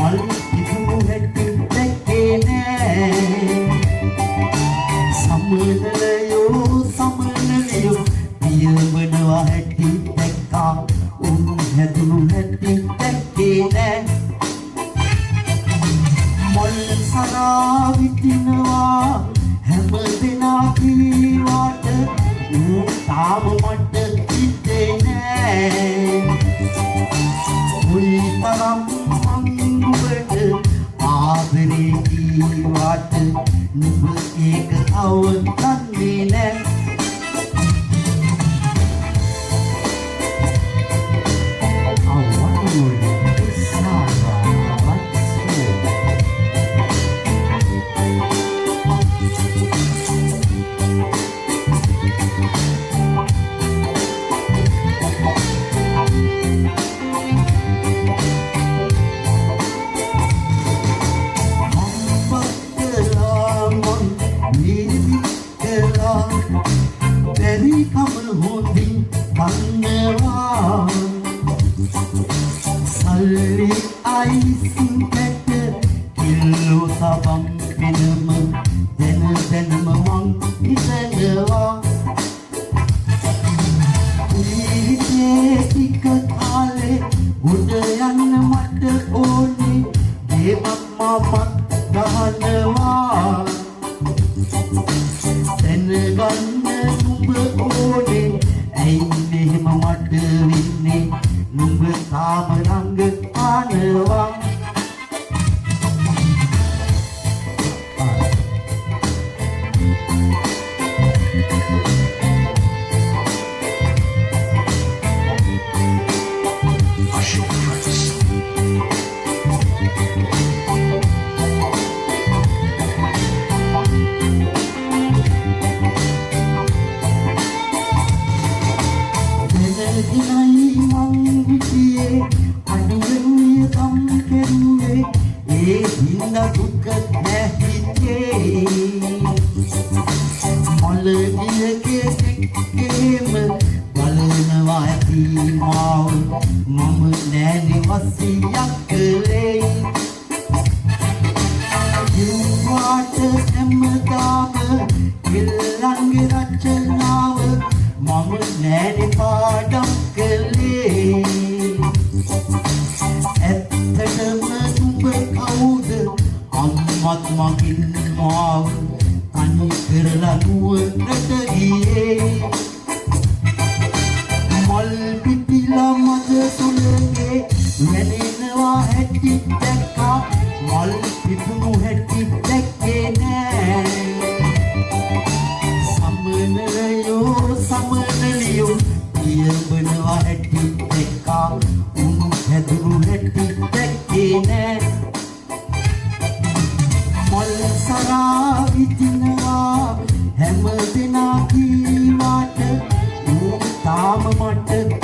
මල් පිපුණු හැටි දැක්කේ නෑ සමනලයෝ පියවනවා හැටි දැක්කා උන් හැදුණු හැටි දැක්කේ නෑ මල් සරා විදිනවා හැම දෙනා කීවාට තාම මට හිතේ නෑ මුල්තරම් මංගුවට ආදරේ කීවාට නුඹ ඒක අවුල්කන්නේ නෑ Salli aisin kata kilo sabang pinama dena mang isanawa ite ikatale udayan mata oni de mama dahanawa dena ganna numba oni aine mamata winne numba samarang anewa hinda duka nahite maladiya ke kem balanawa ti maw mama nani wasiyak kale yuwata emdama illange rachanaw mama nani padam kale අම්මත් මගින් මාව තනි කරලා නුවරට ගියේ මල් පිපිලා මද තුලේ වැනෙනවා හැටි දැක්කා මල් පිපුණු හැටි දැක්කේ නෑ සමනලියෝ පියවනවා හැටි දැක්කා උන් හැදුණු හැටි දැක්කේ නෑ මල් සරා විදිනවා හැම දෙනා කීවාට තාම මට